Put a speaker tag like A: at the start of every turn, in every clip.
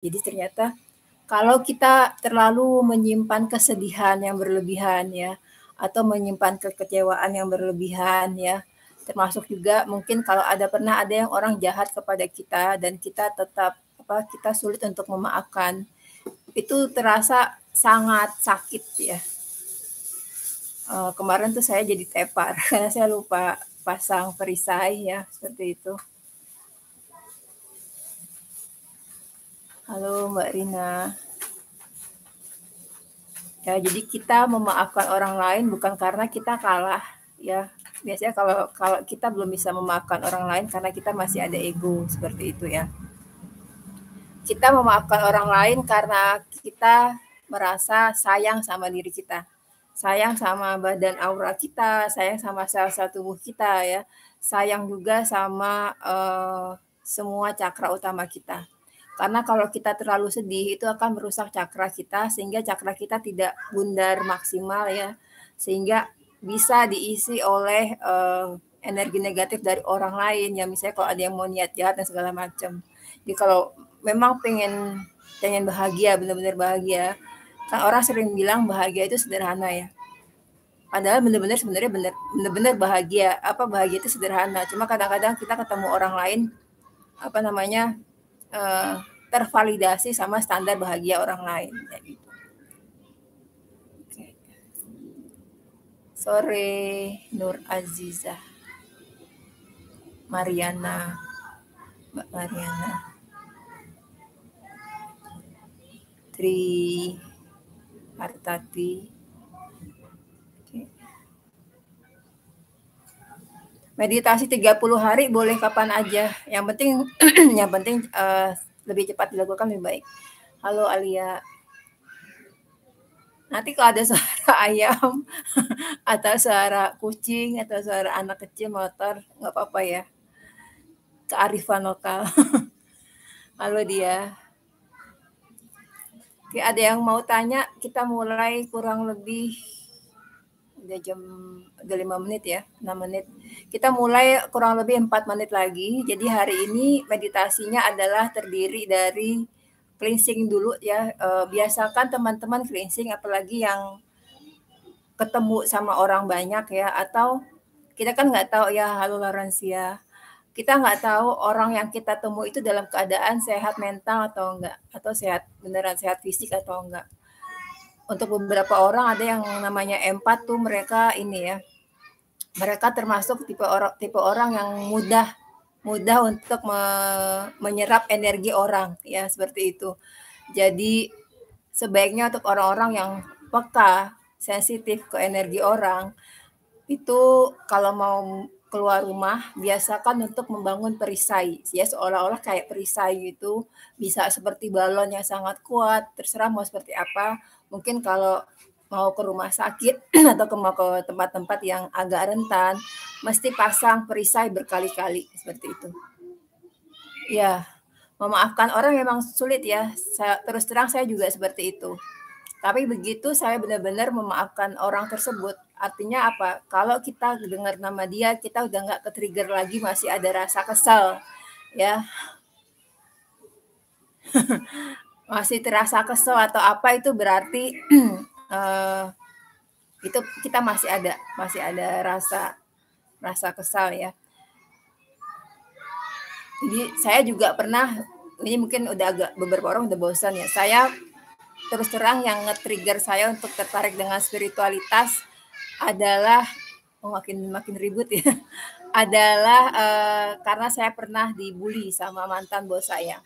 A: Jadi ternyata kalau kita terlalu menyimpan kesedihan yang berlebihan ya, atau menyimpan kekecewaan yang berlebihan ya, termasuk juga mungkin kalau pernah ada yang orang jahat kepada kita dan kita tetap kita sulit untuk memaafkan, itu terasa sangat sakit ya. Kemarin tuh saya jadi tepar karena saya lupa pasang perisai ya, seperti itu. Halo Mbak Rina. Ya, jadi kita memaafkan orang lain bukan karena kita kalah ya. Biasanya kalau kalau kita belum bisa memaafkan orang lain karena kita masih ada ego seperti itu ya. Kita memaafkan orang lain karena kita merasa sayang sama diri kita. Sayang sama badan aura kita, sayang sama sel-sel tubuh kita ya. Sayang juga sama semua cakra utama kita. Karena kalau kita terlalu sedih itu akan merusak cakra kita sehingga cakra kita tidak bundar maksimal ya. Sehingga bisa diisi oleh energi negatif dari orang lain ya, misalnya kalau ada yang mau niat jahat dan segala macam. Jadi kalau memang pengen bahagia, benar-benar bahagia, kan orang sering bilang bahagia itu sederhana ya. Padahal benar-benar sebenarnya benar-benar bahagia. Bahagia itu sederhana. Cuma kadang-kadang kita ketemu orang lain uh, tervalidasi sama standar bahagia orang lain kayak gitu. Oke. Sore Nur Aziza, Mariana, Mbak Mariana, Tri Hartati. Oke. Meditasi 30 hari boleh kapan aja. Yang penting yang penting lebih cepat dilakukan lebih baik. Halo Alia. Nanti kalau ada suara ayam atau suara kucing atau suara anak kecil motor, nggak apa-apa ya. Kearifan lokal. Halo dia. Oke, ada yang mau tanya? Kita mulai kurang lebih udah 5 menit ya, 6 menit. Kita mulai kurang lebih 4 menit lagi. Jadi hari ini meditasinya adalah terdiri dari cleansing dulu ya. Biasakan teman-teman cleansing apalagi yang ketemu sama orang banyak ya, atau kita kan nggak tahu ya, halo Lorencia. Kita nggak tahu orang yang kita temui itu dalam keadaan sehat mental atau enggak, atau beneran sehat fisik atau enggak. Untuk beberapa orang ada yang namanya empat tuh, mereka ini ya, mereka termasuk tipe orang yang mudah untuk menyerap energi orang ya, seperti itu. Jadi sebaiknya untuk orang-orang yang peka, sensitif ke energi orang, itu kalau mau keluar rumah biasakan untuk membangun perisai ya, seolah-olah kayak perisai gitu, bisa seperti balon yang sangat kuat, terserah mau seperti apa. Mungkin kalau mau ke rumah sakit atau mau ke tempat-tempat yang agak rentan, mesti pasang perisai berkali-kali seperti itu. Ya, memaafkan orang memang sulit ya. Terus terang saya juga seperti itu. Tapi begitu saya benar-benar memaafkan orang tersebut, artinya apa? Kalau kita dengar nama dia, kita udah nggak ke-trigger lagi, masih ada rasa kesal, ya. Masih terasa kesel atau apa, itu berarti itu kita masih ada rasa kesal ya. Jadi saya juga pernah, ini mungkin udah beberapa orang udah bosan ya. Saya terus terang yang nge-trigger saya untuk tertarik dengan spiritualitas adalah makin ribut ya. Adalah karena saya pernah dibully sama mantan bos saya.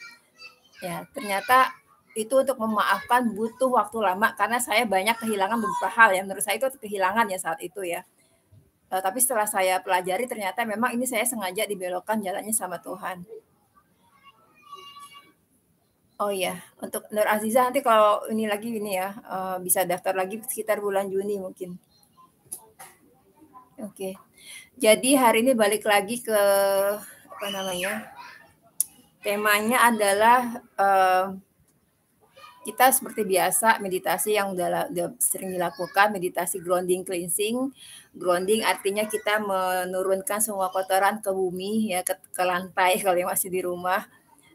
A: Ya, ternyata itu untuk memaafkan butuh waktu lama karena saya banyak kehilangan beberapa hal ya. Menurut saya itu kehilangan ya saat itu ya. Tapi setelah saya pelajari ternyata memang ini saya sengaja dibelokkan jalannya sama Tuhan. Oh iya, untuk Nur Aziza nanti kalau ini lagi ya, bisa daftar lagi sekitar bulan Juni mungkin. Oke. Jadi hari ini balik lagi ke temanya adalah kita seperti biasa meditasi yang udah sering dilakukan, meditasi grounding cleansing. Grounding artinya kita menurunkan semua kotoran ke bumi ya, ke lantai kalau yang masih di rumah.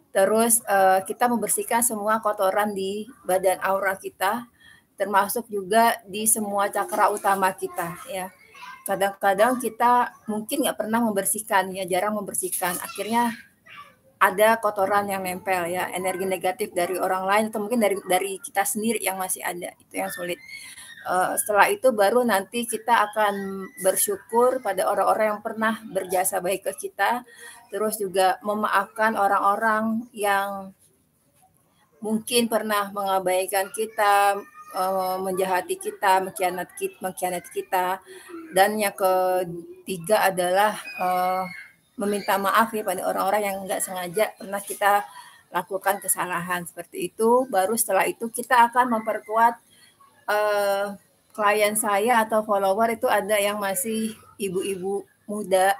A: Terus kita membersihkan semua kotoran di badan aura kita, termasuk juga di semua cakra utama kita ya. Kadang-kadang kita mungkin nggak pernah membersihkan ya, jarang membersihkan. Akhirnya ada kotoran yang nempel ya, energi negatif dari orang lain atau mungkin dari kita sendiri yang masih ada, itu yang sulit. Setelah itu baru nanti kita akan bersyukur pada orang-orang yang pernah berjasa baik ke kita, terus juga memaafkan orang-orang yang mungkin pernah mengabaikan kita, menjahati kita, mengkhianati kita, dan yang ketiga adalah meminta maaf ya pada orang-orang yang nggak sengaja pernah kita lakukan kesalahan seperti itu. Baru setelah itu kita akan memperkuat klien saya atau follower itu ada yang masih ibu-ibu muda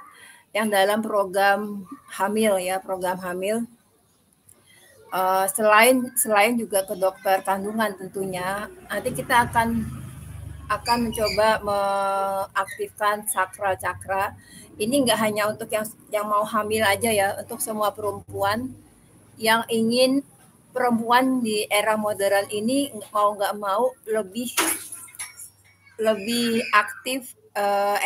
A: yang dalam program hamil ya, program hamil. Selain juga ke dokter kandungan tentunya, nanti kita akan mencoba mengaktifkan cakra-cakra. Ini nggak hanya untuk yang mau hamil aja ya, untuk semua perempuan yang ingin perempuan di era modern ini mau nggak mau lebih aktif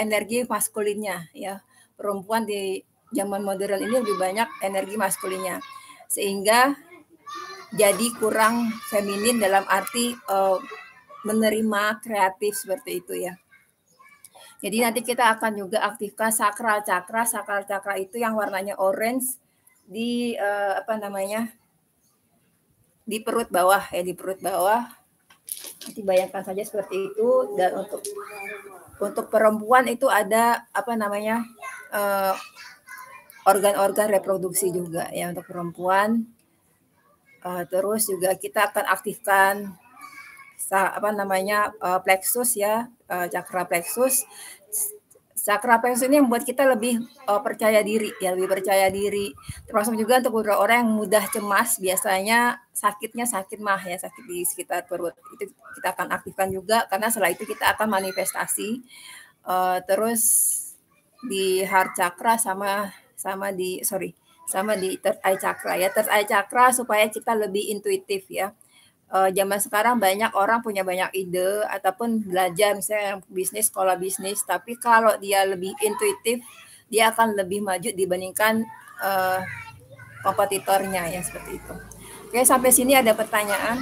A: energi maskulinnya ya. Perempuan di zaman modern ini lebih banyak energi maskulinnya. Sehingga jadi kurang feminin dalam arti menerima kreatif seperti itu ya. Jadi nanti kita akan juga aktifkan sakral cakra. Sakral cakra itu yang warnanya orange di apa namanya? Di perut bawah ya, di perut bawah. Nanti bayangkan saja seperti itu. Dan untuk perempuan itu ada apa namanya? Organ-organ reproduksi juga ya untuk perempuan. Terus juga kita akan aktifkan apa namanya plexus ya, cakra plexus. Cakra plexus ini yang membuat kita lebih percaya diri ya, lebih percaya diri. Termasuk juga untuk orang yang mudah cemas, biasanya sakitnya sakit mah ya, sakit di sekitar perut. Itu kita akan aktifkan juga karena setelah itu kita akan manifestasi. Terus di heart chakra sama di third eye chakra ya. Third eye chakra supaya kita lebih intuitif ya. Zaman sekarang banyak orang punya banyak ide ataupun belajar misalnya bisnis, sekolah bisnis, tapi kalau dia lebih intuitif, dia akan lebih maju dibandingkan kompetitornya ya seperti itu. Oke, sampai sini ada pertanyaan?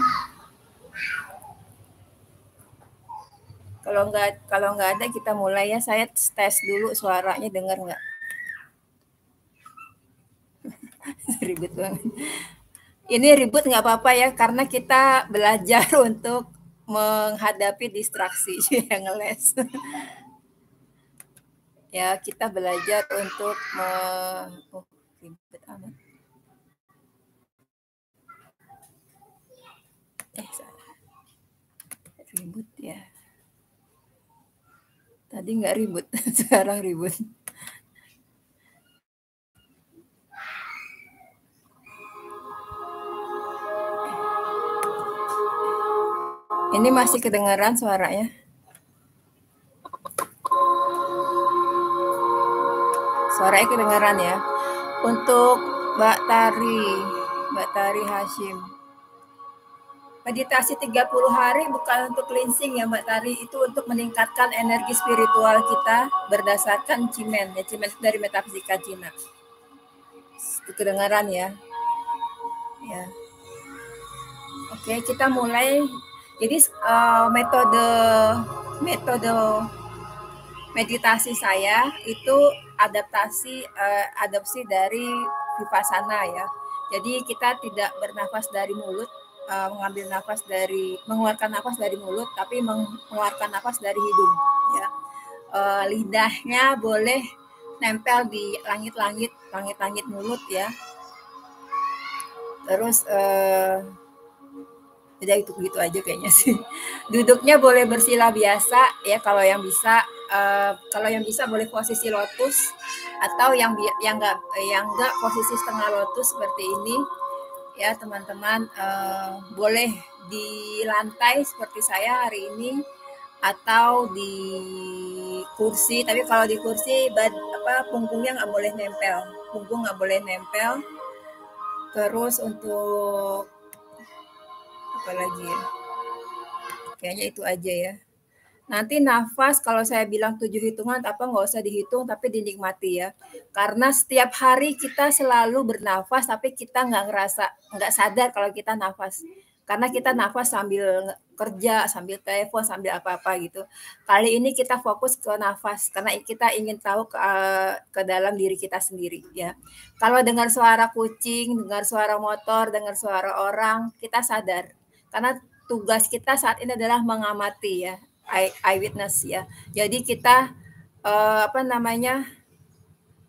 A: Kalau nggak ada kita mulai ya. Saya tes dulu suaranya dengar nggak? Ribet banget. Ini ribut nggak apa-apa ya, karena kita belajar untuk menghadapi distraksi yang ngeles. Ya, kita belajar untuk ribet amat. Ribut ya. Tadi nggak ribut, sekarang ribut. Ini masih kedengaran suaranya? Suaranya kedengaran ya. Untuk Mbak Tari Hashim. Meditasi 30 hari bukan untuk cleansing ya Mbak Tari, itu untuk meningkatkan energi spiritual kita berdasarkan cimen. Ya, cimen dari metafisika Cina. Itu kedengaran ya. Ya. Oke, kita mulai. Jadi metode meditasi saya itu adopsi dari Vipassana ya. Jadi kita tidak bernafas dari mulut, mengeluarkan nafas dari mulut, tapi mengeluarkan nafas dari hidung ya. Lidahnya boleh nempel di langit-langit mulut ya. Terus udah itu gitu aja kayaknya sih. Duduknya boleh bersila biasa ya, kalau yang bisa boleh posisi lotus, atau yang enggak posisi setengah lotus seperti ini ya teman-teman. Boleh di lantai seperti saya hari ini, atau di kursi. Tapi kalau di kursi punggungnya nggak boleh nempel, punggung nggak boleh nempel. Terus untuk apa lagi ya? Kayaknya itu aja ya. Nanti nafas kalau saya bilang 7 hitungan apa nggak usah dihitung tapi dinikmati ya. Karena setiap hari kita selalu bernafas tapi kita nggak ngerasa, nggak sadar kalau kita nafas. Karena kita nafas sambil kerja, sambil telepon, sambil apa-apa gitu. Kali ini kita fokus ke nafas karena kita ingin tahu ke dalam diri kita sendiri ya. Kalau dengar suara kucing, dengar suara motor, dengar suara orang, kita sadar. Karena tugas kita saat ini adalah mengamati ya, eyewitness ya. Jadi kita apa namanya,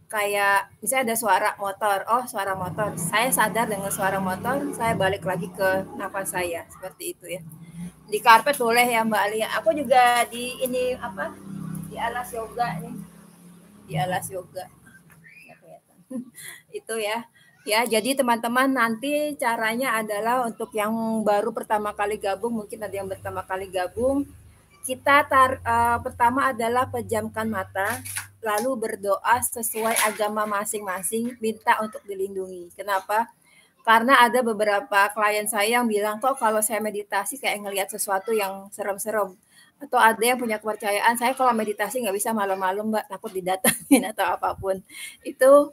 A: kayak misalnya ada suara motor, oh suara motor, saya sadar dengan suara motor, saya balik lagi ke nafas saya, seperti itu ya. Di karpet boleh ya Mbak Alia. Aku juga di ini apa, di alas yoga nih, di alas yoga. Nggak kelihatan. Itu ya. Ya, jadi teman-teman nanti caranya adalah untuk yang baru pertama kali gabung, mungkin ada yang pertama kali gabung, kita pertama adalah pejamkan mata, lalu berdoa sesuai agama masing-masing, minta untuk dilindungi. Kenapa? Karena ada beberapa klien saya yang bilang, kok kalau saya meditasi kayak ngelihat sesuatu yang serem-serem. Atau ada yang punya kepercayaan, saya kalau meditasi nggak bisa malam-malam, Mbak, takut didatangin atau apapun. Itu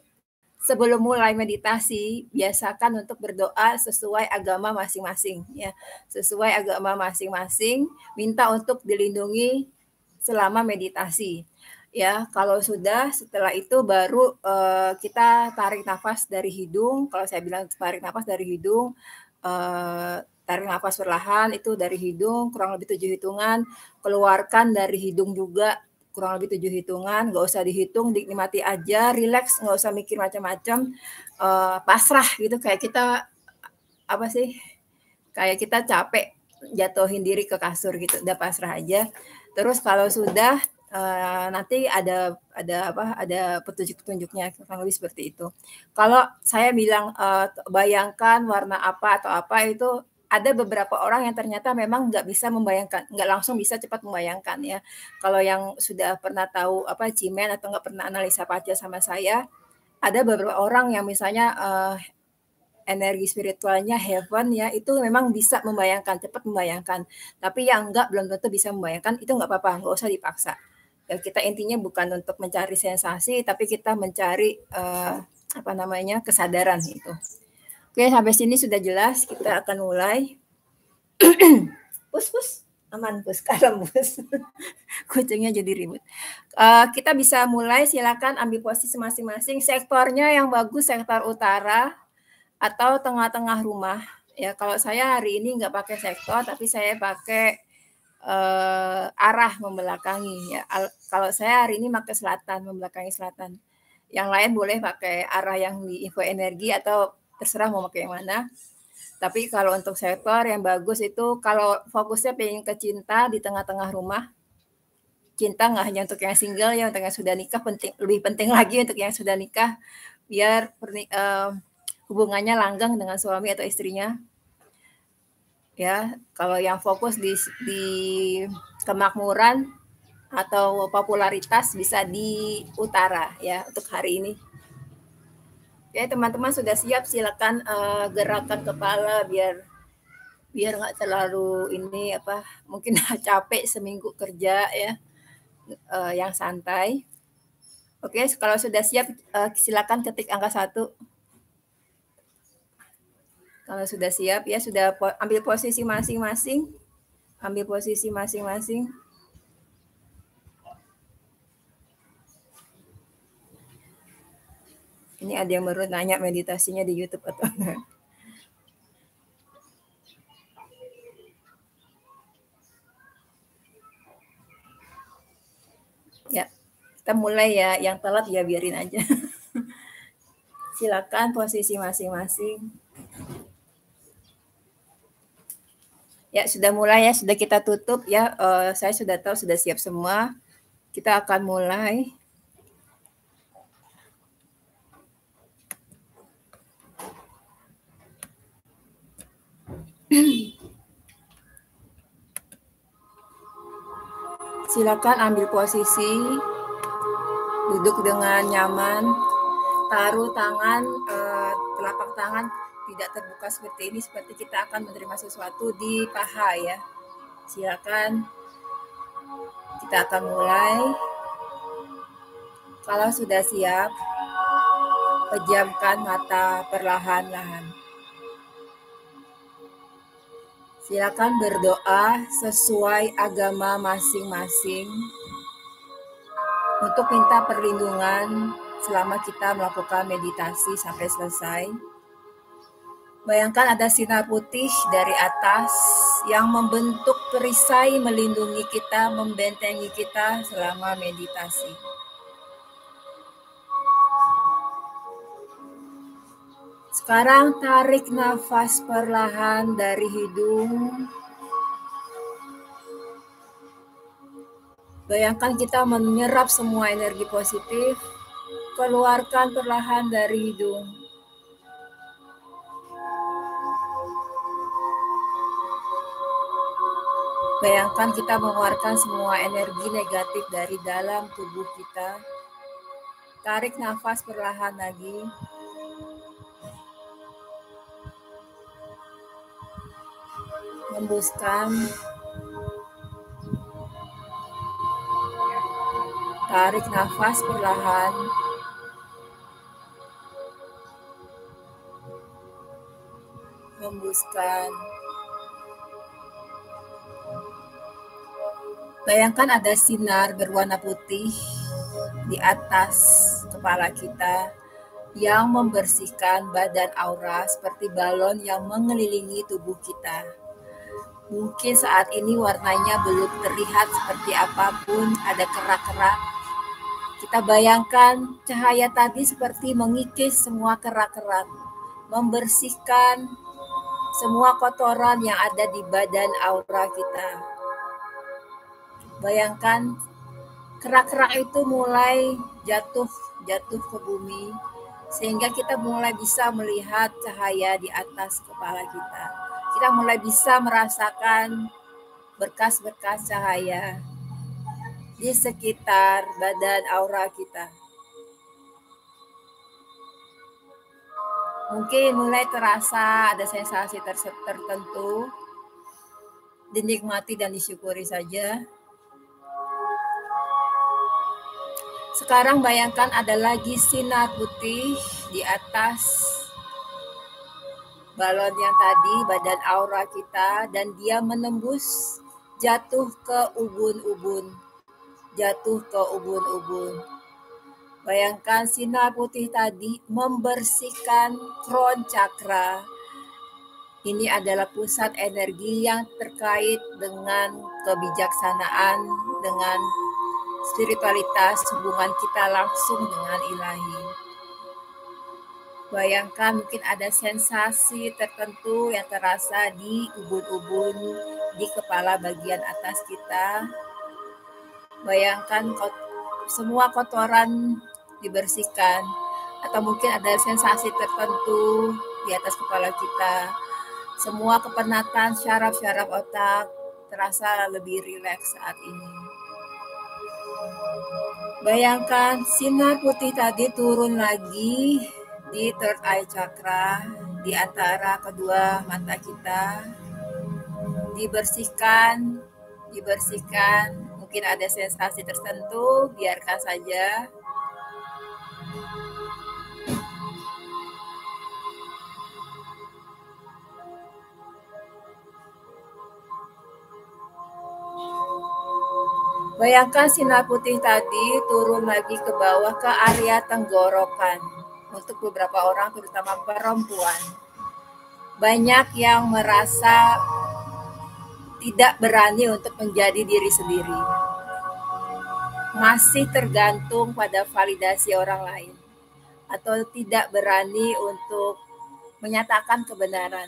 A: sebelum mulai meditasi, biasakan untuk berdoa sesuai agama masing-masing ya. Sesuai agama masing-masing, minta untuk dilindungi selama meditasi. Ya, kalau sudah setelah itu baru kita tarik nafas dari hidung. Kalau saya bilang tarik nafas dari hidung, tarik nafas perlahan itu dari hidung kurang lebih 7 hitungan, keluarkan dari hidung juga kurang lebih 7 hitungan, nggak usah dihitung, dinikmati aja, relax, nggak usah mikir macam-macam, pasrah gitu kayak kita apa sih, kayak kita capek jatuhin diri ke kasur gitu, udah pasrah aja. Terus kalau sudah nanti ada petunjuk-petunjuknya kurang lebih seperti itu. Kalau saya bilang bayangkan warna apa atau apa itu ada beberapa orang yang ternyata memang nggak bisa membayangkan, nggak langsung bisa cepat membayangkan ya. Kalau yang sudah pernah tahu apa cimen atau nggak pernah analisa paca sama saya, ada beberapa orang yang misalnya energi spiritualnya heaven ya itu memang bisa membayangkan, cepat membayangkan. Tapi yang enggak belum tentu bisa membayangkan, itu enggak apa-apa, enggak usah dipaksa. Ya, kita intinya bukan untuk mencari sensasi, tapi kita mencari apa namanya kesadaran itu. Oke, sampai sini sudah jelas. Kita akan mulai. Pus, aman pus, kalem pus. Kucingnya jadi ribut. Kita bisa mulai. Silakan ambil posisi masing-masing. Sektornya yang bagus sektor utara atau tengah-tengah rumah. Ya, kalau saya hari ini nggak pakai sektor, tapi saya pakai arah membelakangi. Ya, kalau saya hari ini pakai selatan, membelakangi selatan. Yang lain boleh pakai arah yang di info energi atau terserah mau pakai yang mana. Tapi kalau untuk sektor yang bagus itu kalau fokusnya pengen ke cinta di tengah-tengah rumah. Cinta nggak hanya untuk yang single ya, untuk yang sudah nikah penting, lebih penting lagi untuk yang sudah nikah biar hubungannya langgeng dengan suami atau istrinya. Ya, kalau yang fokus di kemakmuran atau popularitas bisa di utara ya untuk hari ini. Oke, teman-teman sudah siap, silakan gerakan kepala biar nggak terlalu ini apa mungkin capek seminggu kerja ya, yang santai. Oke, kalau sudah siap silakan ketik angka 1. Kalau sudah siap ya sudah ambil posisi masing-masing. Ambil posisi masing-masing. Ini ada yang baru nanya meditasinya di YouTube atau enggak. Ya, kita mulai ya. Yang telat ya biarin aja. Silakan posisi masing-masing. Ya, sudah mulai ya. Sudah kita tutup ya. Saya sudah tahu sudah siap semua. Kita akan mulai. Silakan ambil posisi, duduk dengan nyaman, taruh tangan, telapak tangan tidak terbuka seperti ini, seperti kita akan menerima sesuatu di paha ya. Silakan kita akan mulai. Kalau sudah siap, pejamkan mata perlahan-lahan. Silakan berdoa sesuai agama masing-masing untuk minta perlindungan selama kita melakukan meditasi sampai selesai. Bayangkan ada sinar putih dari atas yang membentuk perisai melindungi kita, membentengi kita selama meditasi. Sekarang tarik nafas perlahan dari hidung. Bayangkan kita menyerap semua energi positif. Keluarkan perlahan dari hidung. Bayangkan kita mengeluarkan semua energi negatif dari dalam tubuh kita. Tarik nafas perlahan lagi. Hembuskan. Tarik nafas perlahan. Hembuskan. Bayangkan ada sinar berwarna putih di atas kepala kita yang membersihkan badan aura seperti balon yang mengelilingi tubuh kita. Mungkin saat ini warnanya belum terlihat seperti apapun, ada kerak-kerak. Kita bayangkan cahaya tadi seperti mengikis semua kerak-kerak, membersihkan semua kotoran yang ada di badan aura kita. Bayangkan kerak-kerak itu mulai jatuh ke bumi, sehingga kita mulai bisa melihat cahaya di atas kepala kita. Kita mulai bisa merasakan berkas-berkas cahaya di sekitar badan aura kita. Mungkin mulai terasa ada sensasi tertentu, dinikmati dan disyukuri saja. Sekarang bayangkan ada lagi sinar putih di atas balon yang tadi, badan aura kita, dan dia menembus jatuh ke ubun-ubun. Bayangkan sinar putih tadi membersihkan crown chakra. Ini adalah pusat energi yang terkait dengan kebijaksanaan, dengan spiritualitas, hubungan kita langsung dengan ilahi. Bayangkan mungkin ada sensasi tertentu yang terasa di ubun-ubun, di kepala bagian atas kita. Bayangkan semua kotoran dibersihkan, atau mungkin ada sensasi tertentu di atas kepala kita. Semua kepenatan syaraf-syaraf otak terasa lebih rileks saat ini. Bayangkan sinar putih tadi turun lagi di third eye chakra, di antara kedua mata kita. Dibersihkan. Mungkin ada sensasi tertentu, biarkan saja. Bayangkan sinar putih tadi turun lagi ke bawah ke area tenggorokan. Untuk beberapa orang, terutama perempuan, banyak yang merasa tidak berani untuk menjadi diri sendiri. Masih tergantung pada validasi orang lain. Atau tidak berani untuk menyatakan kebenaran.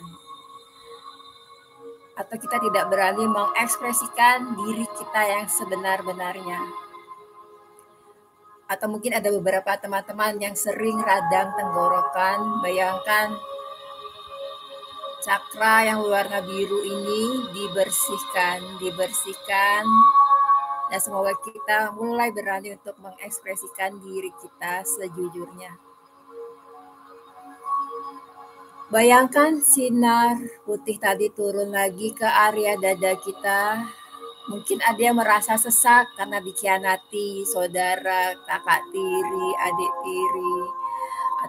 A: Atau kita tidak berani mengekspresikan diri kita yang sebenar-benarnya. Atau mungkin ada beberapa teman-teman yang sering radang tenggorokan. Bayangkan cakra yang berwarna biru ini dibersihkan. Dan semoga kita mulai berani untuk mengekspresikan diri kita sejujurnya. Bayangkan sinar putih tadi turun lagi ke area dada kita. Mungkin ada yang merasa sesak karena dikhianati saudara, kakak tiri, adik tiri,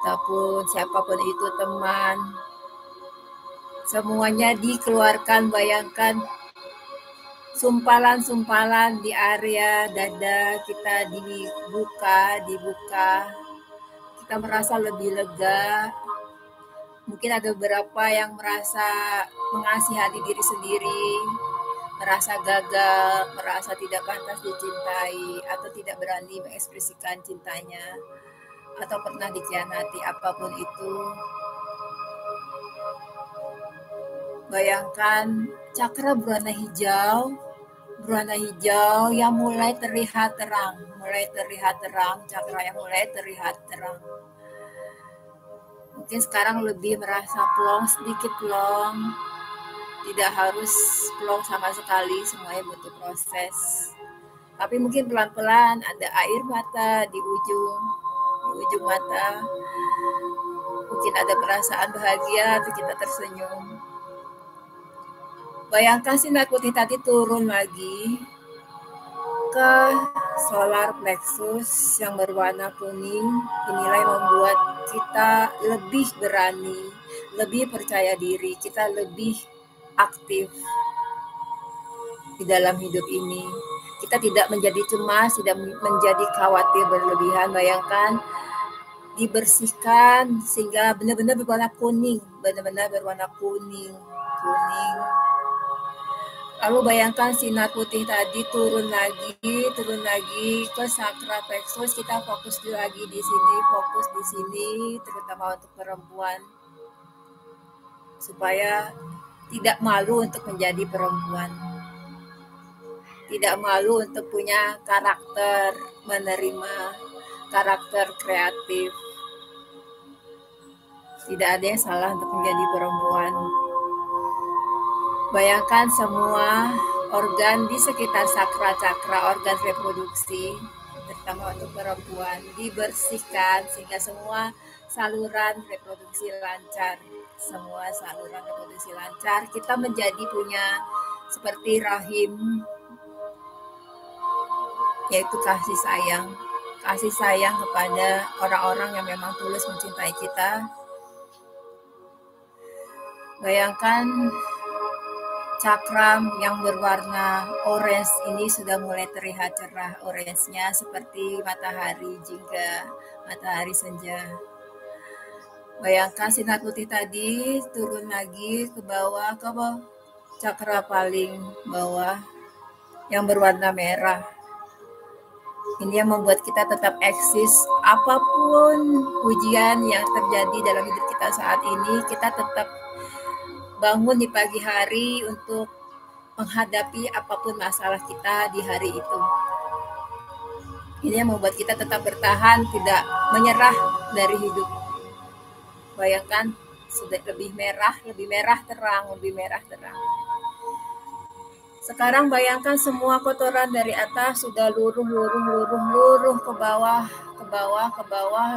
A: ataupun siapapun itu teman. Semuanya dikeluarkan, bayangkan sumpalan-sumpalan di area dada kita dibuka. Kita merasa lebih lega. Mungkin ada beberapa yang merasa mengasihani diri sendiri, merasa gagal, merasa tidak pantas dicintai, atau tidak berani mengekspresikan cintanya, atau pernah dikhianati, apapun itu. Bayangkan cakra berwarna hijau yang mulai terlihat terang, cakra yang mulai terlihat terang. Mungkin sekarang lebih merasa sedikit plong, tidak harus plong sama sekali, semuanya butuh proses. Tapi mungkin pelan-pelan ada air mata di ujung mata. Mungkin ada perasaan bahagia atau kita tersenyum. Bayangkan sinar putih tadi turun lagi ke solar plexus yang berwarna kuning. Inilah yang membuat kita lebih berani, lebih percaya diri, kita lebih aktif di dalam hidup ini. Kita tidak menjadi cemas, tidak menjadi khawatir berlebihan. Bayangkan dibersihkan sehingga benar-benar berwarna kuning. Lalu bayangkan sinar putih tadi turun lagi ke sakral plexus. Kita fokus lagi di sini, terutama untuk perempuan, supaya tidak malu untuk menjadi perempuan, tidak malu untuk punya karakter, menerima karakter kreatif. Tidak ada yang salah untuk menjadi perempuan. Bayangkan semua organ di sekitar sakral-cakra, organ reproduksi, terutama untuk perempuan, dibersihkan sehingga semua saluran reproduksi lancar. Kita menjadi punya seperti rahim, yaitu kasih sayang kepada orang-orang yang memang tulus mencintai kita. Bayangkan cakram yang berwarna orange ini sudah mulai terlihat cerah, orange-nya seperti matahari jingga, matahari senja. Bayangkan sinar putih tadi turun lagi ke bawah, cakra paling bawah yang berwarna merah. Ini yang membuat kita tetap eksis. Apapun ujian yang terjadi dalam hidup kita saat ini, kita tetap bangun di pagi hari untuk menghadapi apapun masalah kita di hari itu. Ini yang membuat kita tetap bertahan, tidak menyerah dari hidup. Bayangkan sudah lebih merah terang. Sekarang bayangkan semua kotoran dari atas sudah luruh ke bawah,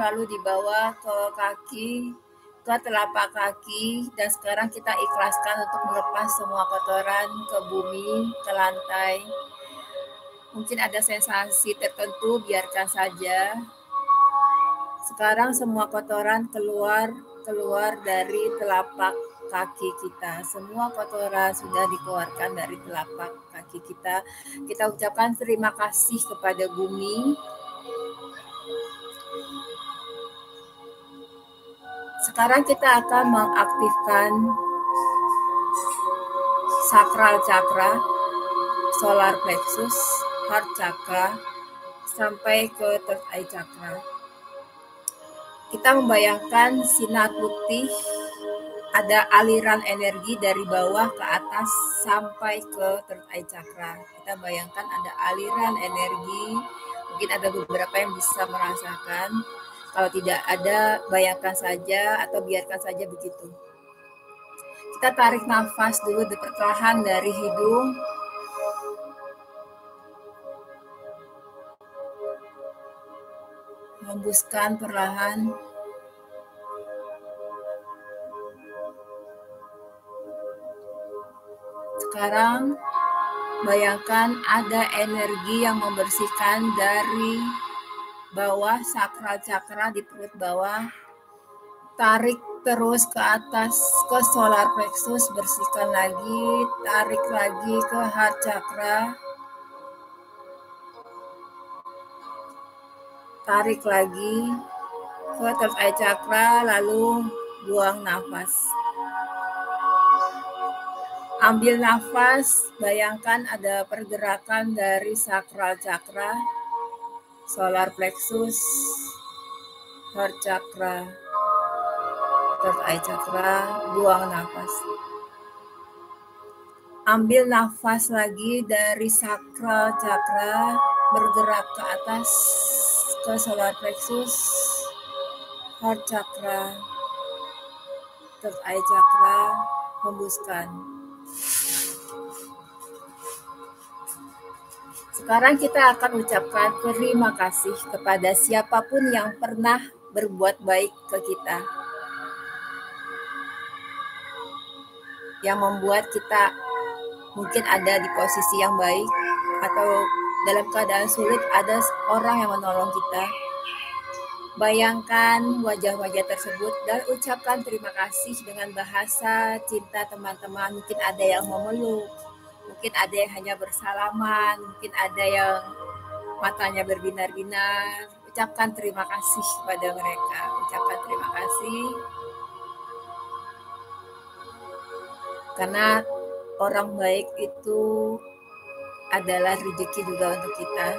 A: lalu dibawa ke kaki, ke telapak kaki, dan sekarang kita ikhlaskan untuk melepas semua kotoran ke bumi, ke lantai. Mungkin ada sensasi tertentu, biarkan saja. Sekarang semua kotoran keluar dari telapak kaki kita. Semua kotoran sudah dikeluarkan dari telapak kaki kita. Kita ucapkan terima kasih kepada bumi. Sekarang kita akan mengaktifkan sakral chakra, solar plexus, heart chakra, sampai ke third eye chakra. Kita membayangkan sinar putih, ada aliran energi dari bawah ke atas sampai ke third eye chakra. Kita bayangkan ada aliran energi, mungkin ada beberapa yang bisa merasakan. Kalau tidak ada, bayangkan saja atau biarkan saja begitu. Kita tarik nafas dulu perlahan dari hidung. Hembuskan perlahan. Sekarang bayangkan ada energi yang membersihkan dari bawah sakral cakra di perut bawah. Tarik terus ke atas ke solar plexus, bersihkan lagi, tarik lagi ke heart chakra. Tarik lagi ke third eye chakra, lalu buang nafas. Ambil nafas, bayangkan ada pergerakan dari sakral chakra, solar plexus, heart chakra, third eye chakra, buang nafas. Ambil nafas lagi dari sakral chakra, bergerak ke atas ke solar plexus, heart chakra, third eye chakra, hembuskan. Sekarang kita akan ucapkan terima kasih kepada siapapun yang pernah berbuat baik ke kita, yang membuat kita mungkin ada di posisi yang baik atau dalam keadaan sulit ada orang yang menolong kita. Bayangkan wajah-wajah tersebut dan ucapkan terima kasih dengan bahasa cinta teman-teman. Mungkin ada yang memeluk, mungkin ada yang hanya bersalaman, mungkin ada yang matanya berbinar-binar. Ucapkan terima kasih kepada mereka. Ucapkan terima kasih. Karena orang baik itu adalah rezeki juga untuk kita.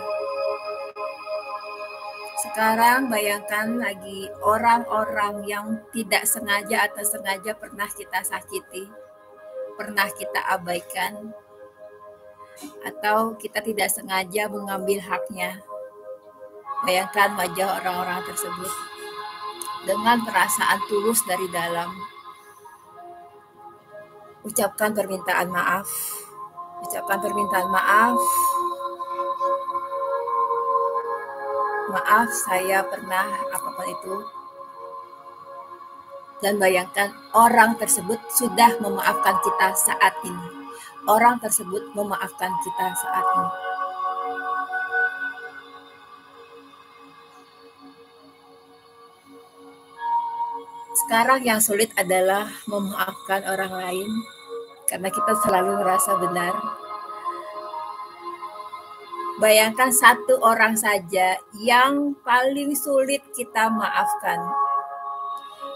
A: Sekarang bayangkan lagi orang-orang yang tidak sengaja atau sengaja pernah kita sakiti, pernah kita abaikan, atau kita tidak sengaja mengambil haknya. Bayangkan wajah orang-orang tersebut dengan perasaan tulus dari dalam. Ucapkan permintaan maaf. Ucapkan permintaan maaf. Maaf, saya pernah apapun itu. Dan bayangkan orang tersebut sudah memaafkan kita saat ini. Orang tersebut memaafkan kita saat ini. Sekarang yang sulit adalah memaafkan orang lain karena kita selalu merasa benar. Bayangkan satu orang saja yang paling sulit kita maafkan.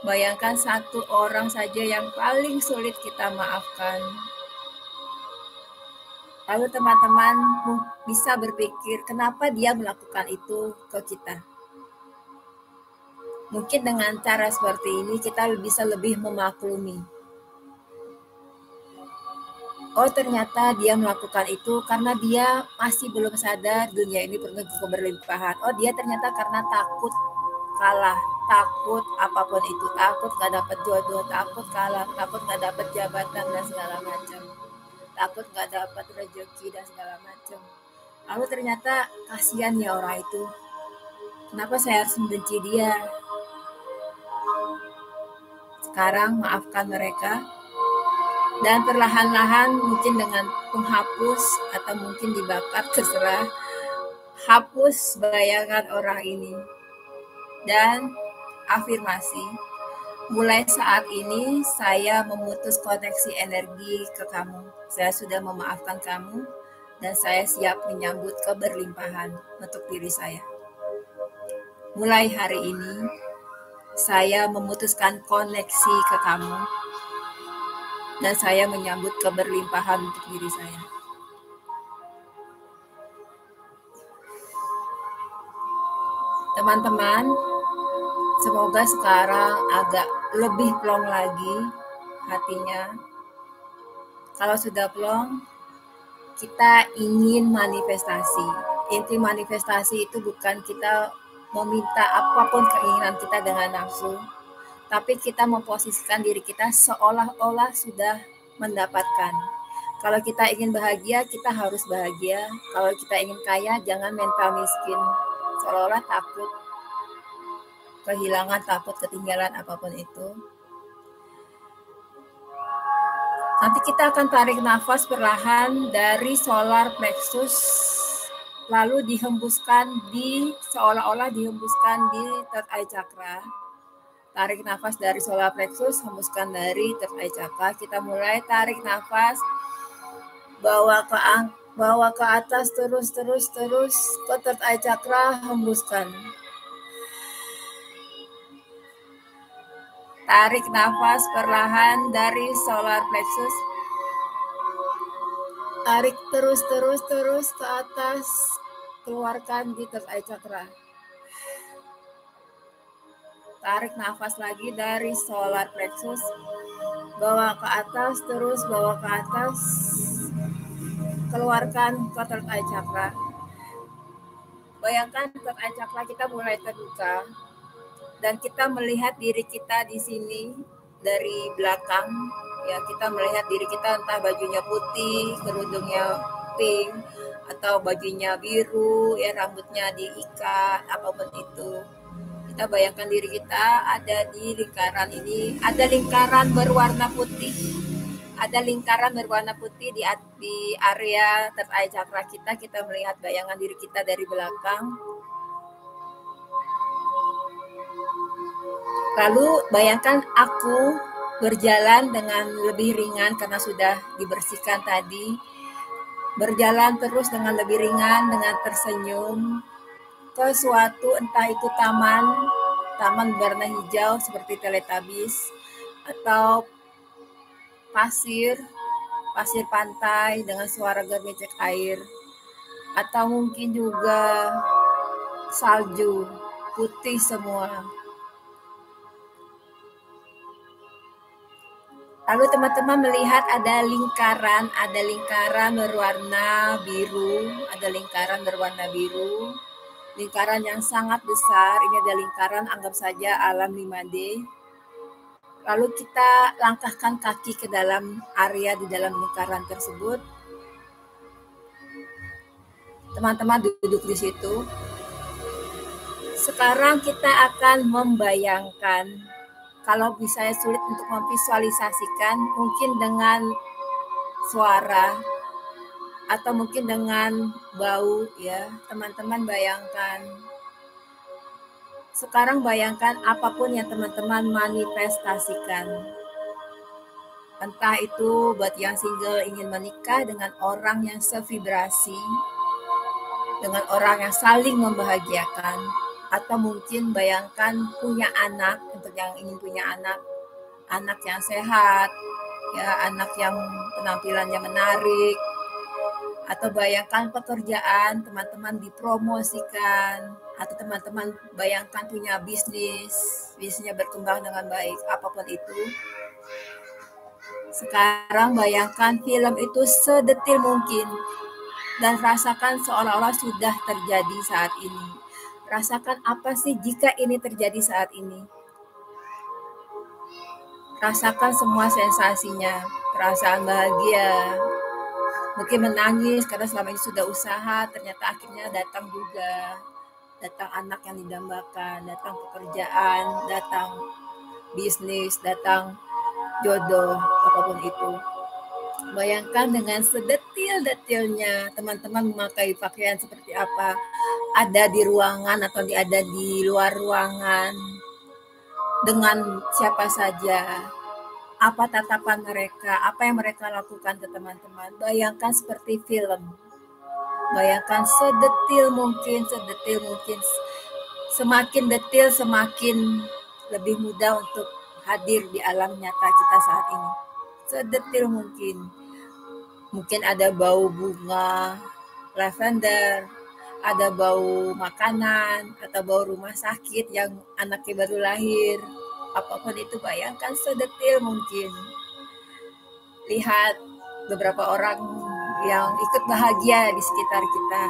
A: Bayangkan satu orang saja yang paling sulit kita maafkan. Lalu teman-teman bisa berpikir kenapa dia melakukan itu ke kita. Mungkin dengan cara seperti ini kita bisa lebih memaklumi. Oh, ternyata dia melakukan itu karena dia masih belum sadar dunia ini penuh keberlimpahan. Oh, dia ternyata karena takut kalah, takut apapun itu, takut gak dapat jodoh, takut kalah, takut gak dapat jabatan dan segala macam, takut gak dapat rezeki dan segala macam. Lalu ternyata kasihan ya orang itu. Kenapa saya harus membenci dia? Sekarang maafkan mereka. Dan perlahan-lahan mungkin dengan penghapus atau mungkin dibakar, terserah. Hapus bayangan orang ini. Dan afirmasi. Mulai saat ini saya memutus koneksi energi ke kamu. Saya sudah memaafkan kamu dan saya siap menyambut keberlimpahan untuk diri saya. Mulai hari ini saya memutuskan koneksi ke kamu. Dan saya menyambut keberlimpahan untuk diri saya. Teman-teman, semoga sekarang agak lebih plong lagi hatinya. Kalau sudah plong, kita ingin manifestasi. Inti manifestasi itu bukan kita meminta apapun keinginan kita dengan nafsu, tapi kita memposisikan diri kita seolah-olah sudah mendapatkan. Kalau kita ingin bahagia, kita harus bahagia. Kalau kita ingin kaya, jangan mental miskin. Seolah-olah takut kehilangan, takut ketinggalan apapun itu. Nanti kita akan tarik nafas perlahan dari solar plexus, lalu dihembuskan seolah-olah dihembuskan di third eye chakra. Tarik nafas dari solar plexus, hembuskan dari third eye chakra. Kita mulai tarik nafas, bawa ke atas terus ke third eye chakra, hembuskan. Tarik nafas perlahan dari solar plexus. Tarik terus ke atas. Keluarkan di third eye chakra. Tarik nafas lagi dari solar plexus. Bawa ke atas, terus bawa ke atas. Keluarkan ke third eye chakra. Bayangkan third eye chakra kita mulai terbuka. Dan kita melihat diri kita di sini dari belakang. Ya, kita melihat diri kita entah bajunya putih, kerudungnya pink, atau bajunya biru, ya rambutnya diikat, apapun itu. Kita bayangkan diri kita ada di lingkaran ini, ada lingkaran berwarna putih. Ada lingkaran berwarna putih di area third eye chakra kita melihat bayangan diri kita dari belakang. Lalu bayangkan aku berjalan dengan lebih ringan karena sudah dibersihkan tadi. Berjalan terus dengan lebih ringan, dengan tersenyum ke suatu entah itu taman berwarna hijau seperti Teletubbies, atau pasir pantai dengan suara gemericik air, atau mungkin juga salju putih semua. Lalu teman-teman melihat ada lingkaran berwarna biru, lingkaran yang sangat besar. Ini ada lingkaran, anggap saja alam 5D. Lalu kita langkahkan kaki ke dalam area di dalam lingkaran tersebut. Teman-teman duduk di situ. Sekarang kita akan membayangkan. Kalau misalnya sulit untuk memvisualisasikan, mungkin dengan suara atau mungkin dengan bau, ya teman-teman bayangkan. Sekarang bayangkan apapun yang teman-teman manifestasikan. Entah itu buat yang single ingin menikah dengan orang yang sevibrasi, dengan orang yang saling membahagiakan, atau mungkin bayangkan punya anak, untuk yang ingin punya anak yang sehat, ya anak yang penampilannya menarik, atau bayangkan pekerjaan teman-teman dipromosikan, atau teman-teman bayangkan punya bisnisnya berkembang dengan baik, apapun itu. Sekarang bayangkan film itu sedetil mungkin dan rasakan seolah-olah sudah terjadi saat ini. Rasakan apa sih jika ini terjadi saat ini. Rasakan semua sensasinya, perasaan bahagia, mungkin menangis karena selama ini sudah usaha, ternyata akhirnya datang juga. Datang anak yang didambakan, datang pekerjaan, datang bisnis, datang jodoh, apapun itu. Bayangkan dengan sedetil-detilnya teman-teman memakai pakaian seperti apa, ada di ruangan atau ada di luar ruangan, dengan siapa saja, apa tatapan mereka, apa yang mereka lakukan ke teman-teman. Bayangkan seperti film. Bayangkan sedetil mungkin. Semakin detil, semakin lebih mudah untuk hadir di alam nyata kita saat ini. Sedetil mungkin. Mungkin ada bau bunga lavender, ada bau makanan, atau bau rumah sakit yang anaknya baru lahir. Apapun itu bayangkan sedetil mungkin. Lihat beberapa orang yang ikut bahagia di sekitar kita.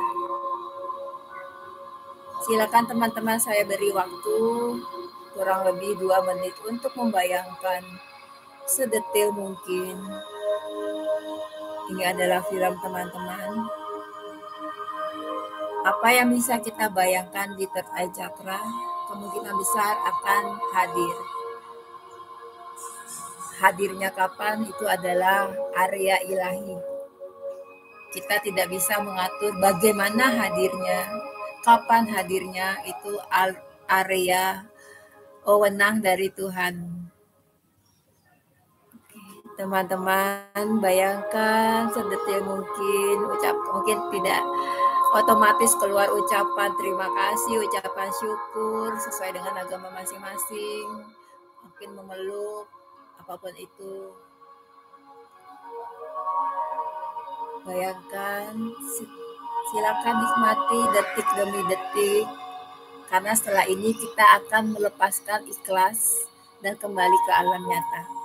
A: Silakan teman-teman, saya beri waktu kurang lebih 2 menit untuk membayangkan sedetil mungkin. Ini adalah film teman-teman. Apa yang bisa kita bayangkan di third eye chakra kemungkinan besar akan hadir. hadirnya kapan itu adalah area ilahi. Kita tidak bisa mengatur bagaimana hadirnya, kapan hadirnya, itu area wewenang dari Tuhan. Teman-teman bayangkan sedetik mungkin tidak otomatis keluar ucapan terima kasih, ucapan syukur sesuai dengan agama masing-masing, mungkin memeluk, apapun itu. Bayangkan, silakan nikmati detik demi detik, karena setelah ini kita akan melepaskan ikhlas dan kembali ke alam nyata.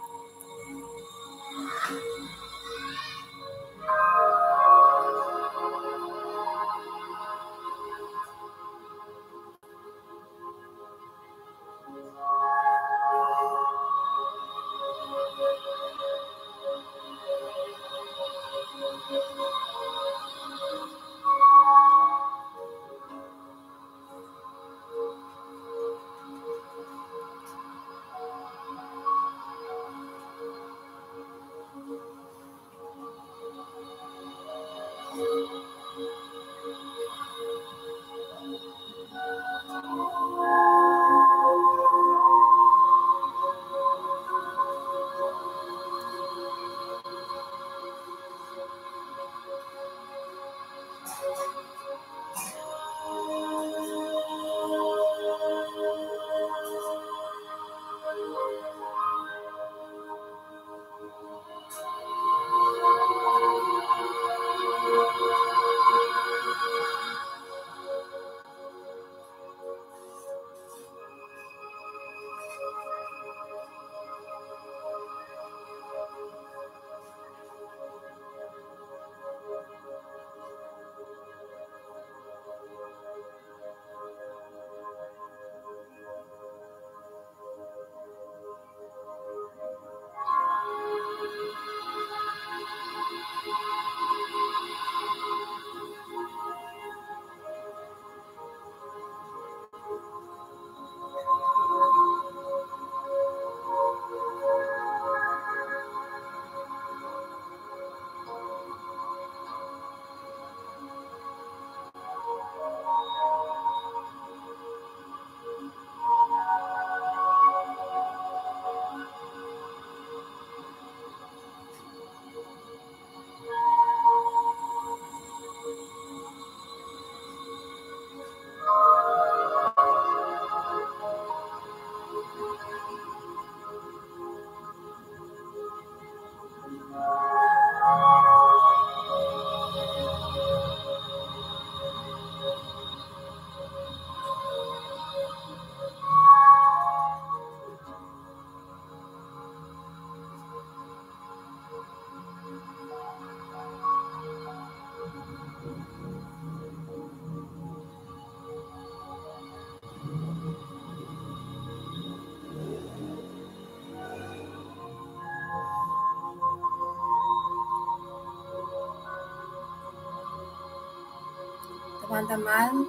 A: Teman-teman,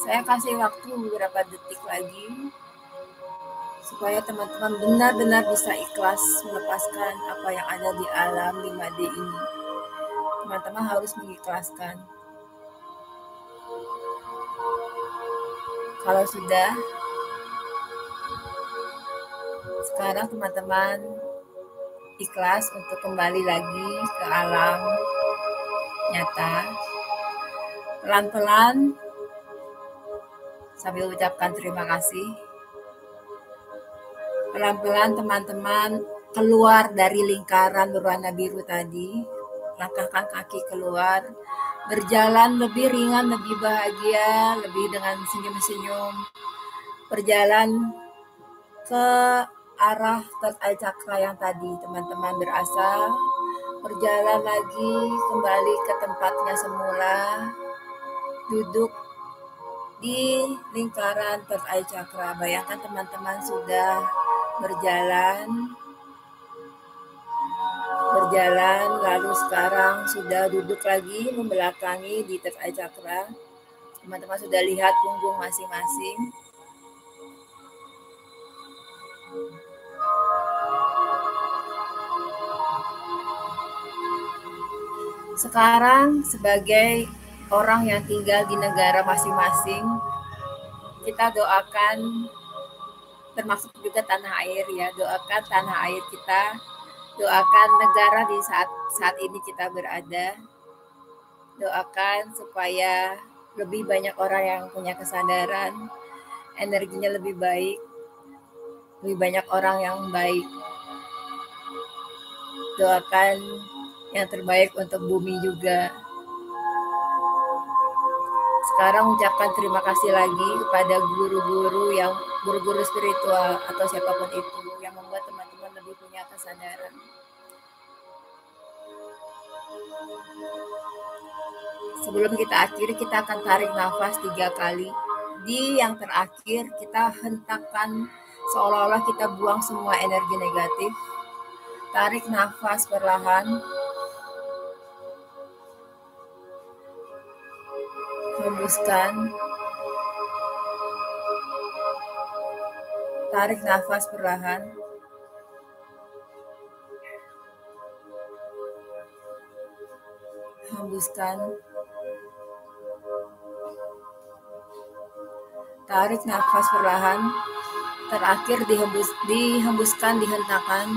A: saya kasih waktu beberapa detik lagi supaya teman-teman benar-benar bisa ikhlas melepaskan apa yang ada di alam 5D ini. Teman-teman harus mengikhlaskan. Kalau sudah, sekarang teman-teman ikhlas untuk kembali lagi ke alam nyata. Pelan-pelan sambil ucapkan terima kasih. Pelan-pelan teman-teman keluar dari lingkaran berwarna biru tadi. Langkahkan kaki keluar. Berjalan lebih ringan, lebih bahagia, lebih dengan senyum-senyum. Berjalan ke arah third eye chakra yang tadi teman-teman berasal. Berjalan lagi kembali ke tempatnya semula. Duduk di lingkaran third eye chakra. Bayangkan teman-teman sudah berjalan lalu sekarang sudah duduk lagi membelakangi di third eye chakra. Teman-teman sudah lihat punggung masing-masing. Sekarang sebagai orang yang tinggal di negara masing-masing, kita doakan termasuk juga tanah air ya, doakan tanah air kita, doakan negara di saat saat ini kita berada, doakan supaya lebih banyak orang yang punya kesadaran, energinya lebih baik, lebih banyak orang yang baik. Doakan yang terbaik untuk bumi juga. Sekarang ucapkan terima kasih lagi kepada guru-guru yang guru-guru spiritual atau siapapun itu yang membuat teman-teman lebih punya kesadaran. Sebelum kita akhiri, kita akan tarik nafas 3 kali. Di yang terakhir, kita hentakan seolah-olah kita buang semua energi negatif. Tarik nafas perlahan. Hembuskan. Tarik nafas perlahan. Hembuskan. Tarik nafas perlahan. Terakhir dihembuskan, dihentakkan.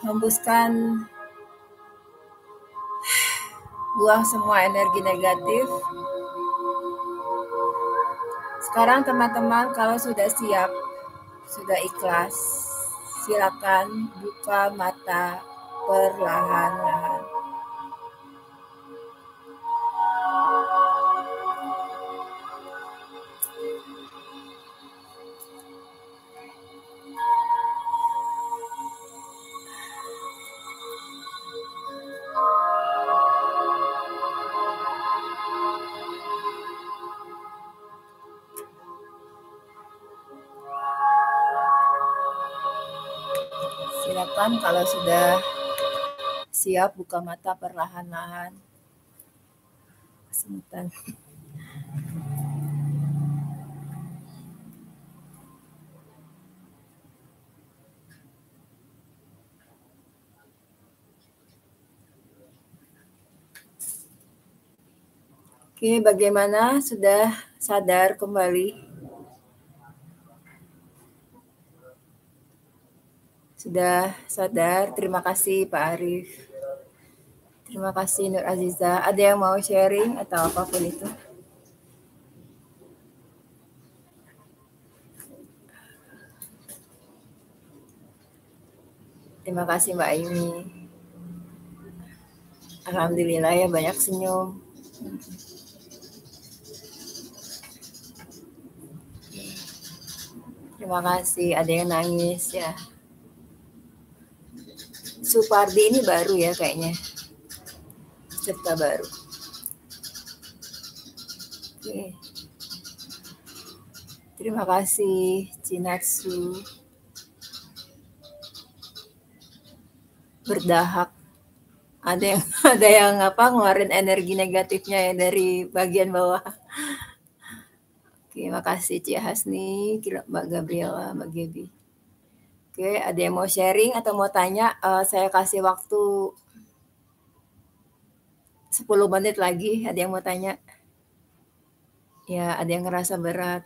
A: Hembuskan. Buang semua energi negatif. Sekarang teman-teman kalau sudah siap, sudah ikhlas, silakan buka mata perlahan-lahan. Silakan kalau sudah siap buka mata perlahan-lahan. Sebentar. Oke, bagaimana? Sudah sadar kembali? Sudah sadar? Terima kasih Pak Arif. Terima kasih Nur Aziza. Ada yang mau sharing atau apapun itu? Terima kasih Mbak Aimi. Alhamdulillah ya banyak senyum. Terima kasih. Ada yang nangis ya. Supardi ini baru ya kayaknya. Peserta baru. Oke. Terima kasih Cinatsu. Berdahak. Ada yang ngeluarin energi negatifnya ya dari bagian bawah. Oke, makasih Cia Hasni, Mbak Gabriela, Mbak Gebi. Oke, ada yang mau sharing atau mau tanya? Saya kasih waktu 10 menit lagi. Ada yang mau tanya? Ya, ada yang ngerasa berat.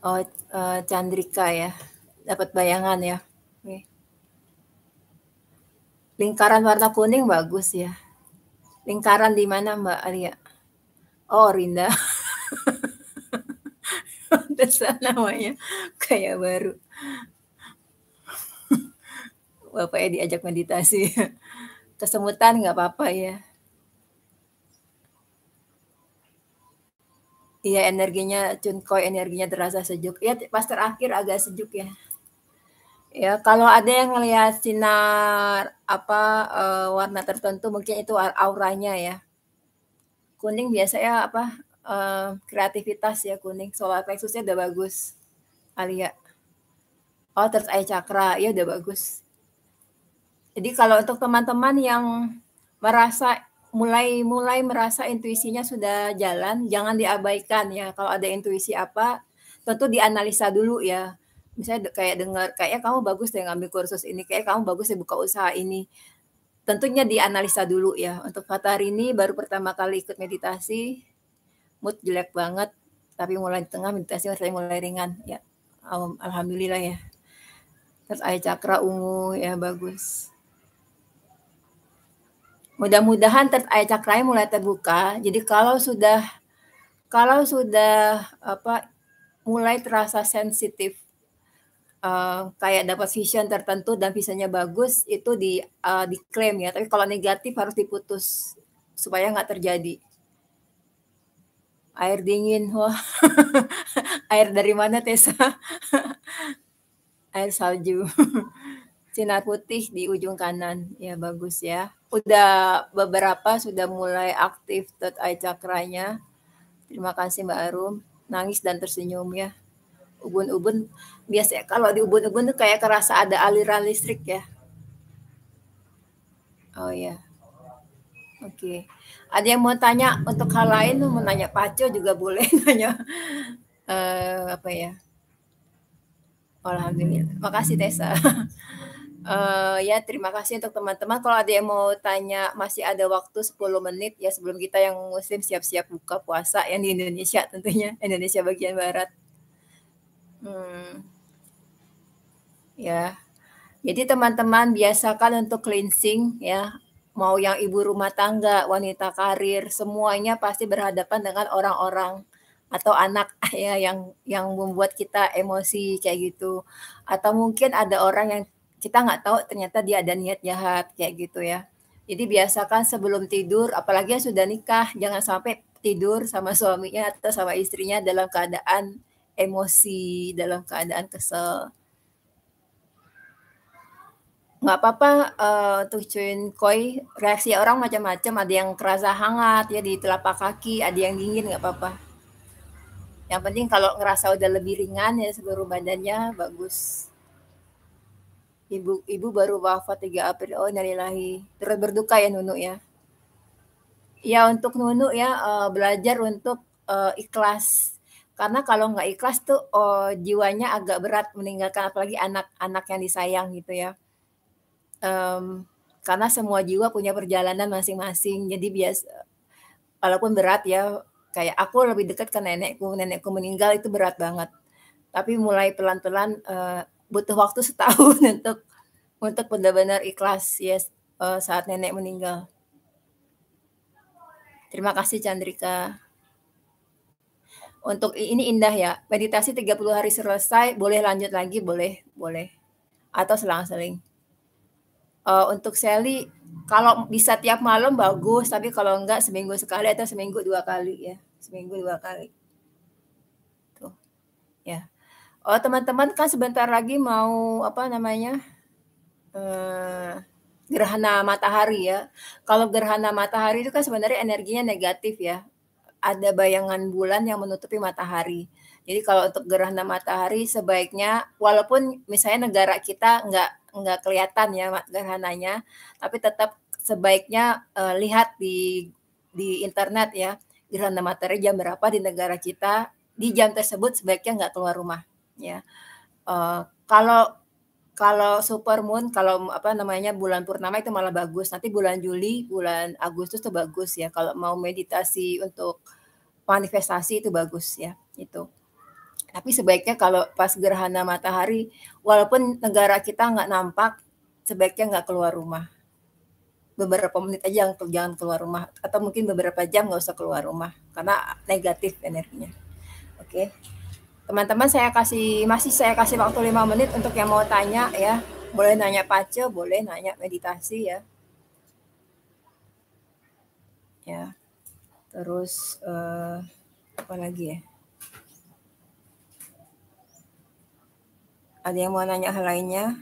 A: Oh, Chandrika ya. Dapat bayangan ya. Oke. Lingkaran warna kuning bagus ya. Lingkaran di mana Mbak Alia? Oh, Rinda. Pantesan namanya kayak baru. Bapaknya diajak meditasi. Kesemutan nggak apa-apa ya. Iya, energinya Chunkoy, energinya terasa sejuk. Ya, pas terakhir agak sejuk ya. Ya, kalau ada yang ngelihat sinar warna tertentu mungkin itu auranya ya. Kuning biasanya kreativitas ya kuning. Solar plexusnya udah bagus. Alia. Oh, terus eye chakra. Ya udah bagus. Jadi kalau untuk teman-teman yang merasa mulai merasa intuisinya sudah jalan, jangan diabaikan ya. Kalau ada intuisi apa, tentu dianalisa dulu ya. Misalnya kayak dengar, "Kayaknya kamu bagus deh ngambil kursus ini, kayaknya kamu bagus deh buka usaha ini." Tentunya dianalisa dulu ya. Untuk Fata hari ini baru pertama kali ikut meditasi, mood jelek banget, tapi mulai di tengah meditasi rasanya mulai ringan, ya. Alhamdulillah ya. Terus eye cakra ungu, ya bagus. Mudah-mudahan third eye cakranya mulai terbuka. Jadi kalau sudah apa mulai terasa sensitif, kayak dapat vision tertentu dan visionnya bagus, itu diklaim ya. Tapi kalau negatif harus diputus supaya nggak terjadi. Air dingin, wah. Air dari mana Tessa? Air salju. Sinar putih di ujung kanan, ya bagus ya. Udah beberapa sudah mulai aktif third eye cakranya. Terima kasih Mbak Arum. Nangis dan tersenyum ya. Ubun-ubun, biasanya kalau di ubun-ubun tuh kayak kerasa ada aliran listrik ya. Oh ya, oke. Ada yang mau tanya untuk hal lain, mau nanya Paco juga boleh nanya. Apa ya? Alhamdulillah. Makasih Tessa. Ya terima kasih untuk teman-teman. Kalau ada yang mau tanya, masih ada waktu 10 menit ya sebelum kita yang muslim siap-siap buka puasa yang di Indonesia tentunya, Indonesia bagian barat. Ya. Jadi teman-teman biasakan untuk cleansing ya. Mau yang ibu rumah tangga, wanita karir, semuanya pasti berhadapan dengan orang-orang atau anak ya yang membuat kita emosi kayak gitu. Atau mungkin ada orang yang kita nggak tahu ternyata dia ada niat jahat kayak gitu ya. Jadi biasakan sebelum tidur, apalagi yang sudah nikah, jangan sampai tidur sama suaminya atau sama istrinya dalam keadaan emosi, dalam keadaan kesel. Nggak apa-apa, untuk cuin koi, reaksi orang macam-macam, ada yang kerasa hangat ya di telapak kaki, ada yang dingin, nggak apa-apa. Yang penting kalau ngerasa udah lebih ringan ya seluruh badannya, bagus. Ibu baru wafat 3 April, oh innalillahi. Turut berduka ya Nunu ya. Ya untuk Nunu ya, belajar untuk, ikhlas. Karena kalau nggak ikhlas tuh, jiwanya agak berat meninggalkan apalagi anak-anak yang disayang gitu ya. Karena semua jiwa punya perjalanan masing-masing. Jadi walaupun berat ya, kayak aku lebih dekat ke nenekku meninggal itu berat banget. Tapi mulai pelan-pelan, butuh waktu setahun untuk benar-benar ikhlas ya, saat nenek meninggal. Terima kasih Chandrika. Untuk ini indah ya, meditasi 30 hari selesai, boleh lanjut lagi, boleh boleh. Atau selang-seling. Untuk Sally, kalau bisa tiap malam bagus, tapi kalau enggak seminggu sekali atau seminggu 2 kali ya, seminggu 2 kali. Tuh, ya. Oh, teman-teman kan sebentar lagi mau apa namanya, gerhana matahari ya. Kalau gerhana matahari itu kan sebenarnya energinya negatif ya, ada bayangan bulan yang menutupi matahari. Jadi kalau untuk gerhana matahari sebaiknya walaupun misalnya negara kita nggak kelihatan ya gerhananya, tapi tetap sebaiknya, lihat di internet ya, gerhana matahari jam berapa di negara kita, di jam tersebut sebaiknya nggak keluar rumah, ya. Kalau kalau supermoon, kalau apa namanya, bulan purnama itu malah bagus, nanti bulan Juli, bulan Agustus tuh bagus ya, kalau mau meditasi untuk manifestasi itu bagus ya, itu. Tapi sebaiknya kalau pas gerhana matahari, walaupun negara kita nggak nampak, sebaiknya nggak keluar rumah. Beberapa menit aja jangan keluar rumah, atau mungkin beberapa jam nggak usah keluar rumah, karena negatif energinya. Oke. Teman-teman masih saya kasih waktu 5 menit untuk yang mau tanya ya. Boleh nanya pace, boleh nanya meditasi ya. Ya. Terus apa lagi ya? Ada yang mau nanya hal lainnya?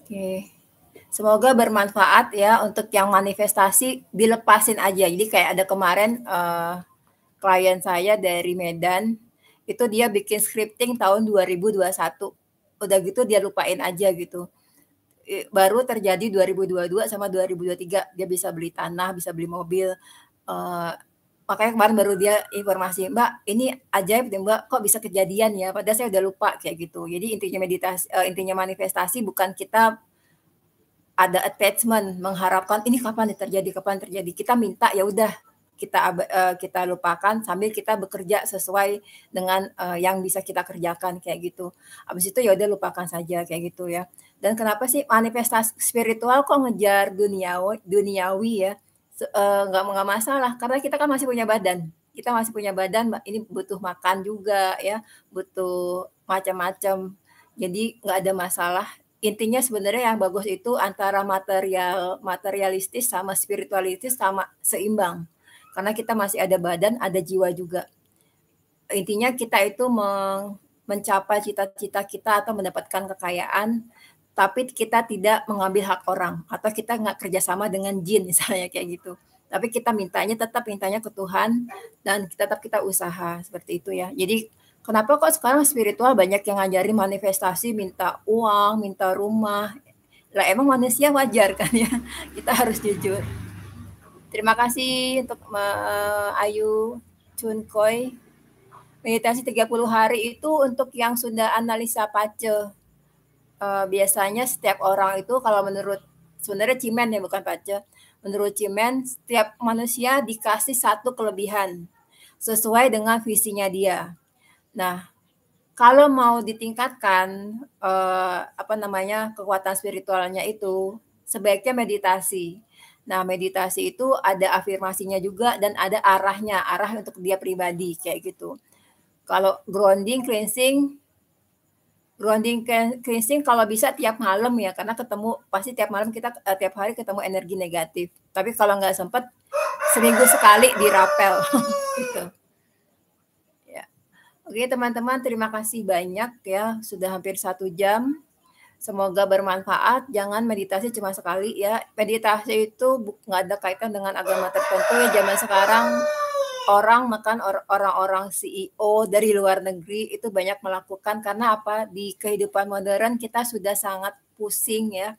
A: Oke. Semoga bermanfaat ya untuk yang manifestasi, dilepasin aja. Jadi kayak ada kemarin klien saya dari Medan, itu dia bikin scripting tahun 2021. Udah gitu dia lupain aja gitu. Baru terjadi 2022 sama 2023 dia bisa beli tanah, bisa beli mobil. makanya kemarin baru dia informasi, "Mbak, ini ajaib deh Mbak, kok bisa kejadian ya? Padahal saya udah lupa," kayak gitu. Jadi intinya manifestasi bukan kita ada attachment, mengharapkan, "Ini kapan nih terjadi kapan terjadi?" Kita minta, ya udah kita lupakan sambil kita bekerja sesuai dengan, yang bisa kita kerjakan, kayak gitu. Habis itu ya udah lupakan saja, kayak gitu ya. Dan kenapa sih manifestasi spiritual kok ngejar duniawi ya, nggak masalah, karena kita kan masih punya badan. Kita masih punya badan, ini butuh makan juga ya, butuh macam-macam. Jadi nggak ada masalah. Intinya sebenarnya yang bagus itu antara materialistis sama spiritualistis sama seimbang. Karena kita masih ada badan, ada jiwa juga. Intinya kita itu mencapai cita-cita kita atau mendapatkan kekayaan, tapi kita tidak mengambil hak orang atau kita nggak kerjasama dengan jin misalnya kayak gitu. Tapi kita tetap mintanya ke Tuhan dan tetap kita usaha seperti itu ya. Jadi kenapa kok sekarang spiritual banyak yang ngajarin manifestasi, minta uang, minta rumah. Lah emang manusia wajar kan ya. Kita harus jujur. Terima kasih untuk Ayu Chun Koi. Meditasi 30 hari itu untuk yang sudah analisa pace. Biasanya setiap orang itu kalau menurut sebenarnya Cimen ya bukan pace. Menurut Cimen setiap manusia dikasih satu kelebihan sesuai dengan visinya dia. Nah, kalau mau ditingkatkan kekuatan spiritualnya itu sebaiknya meditasi. Nah, meditasi itu ada afirmasinya juga dan ada arahnya, arah untuk dia pribadi kayak gitu. Kalau grounding cleansing kalau bisa tiap malam ya, karena pasti tiap malam kita tiap hari ketemu energi negatif. Tapi kalau nggak sempat seminggu sekali dirapel gitu. Ya. Oke teman-teman, terima kasih banyak ya, sudah hampir 1 jam. Semoga bermanfaat. Jangan meditasi cuma sekali ya. Meditasi itu nggak ada kaitan dengan agama tertentu ya. Zaman sekarang orang-orang CEO dari luar negeri itu banyak melakukan karena apa? Di kehidupan modern kita sudah sangat pusing ya.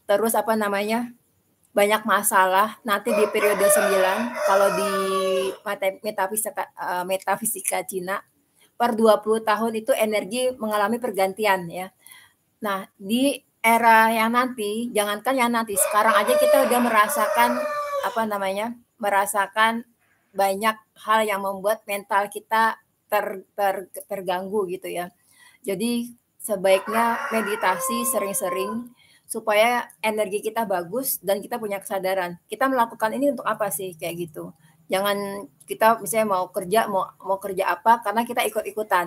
A: Terus banyak masalah. Nanti di periode 9 kalau di metafisika Cina per 20 tahun itu energi mengalami pergantian ya. Nah, di era yang nanti, jangankan yang nanti, sekarang aja kita udah merasakan banyak hal yang membuat mental kita terganggu gitu ya. Jadi sebaiknya meditasi sering-sering supaya energi kita bagus dan kita punya kesadaran. Kita melakukan ini untuk apa sih kayak gitu. Jangan kita misalnya mau kerja apa karena kita ikut-ikutan.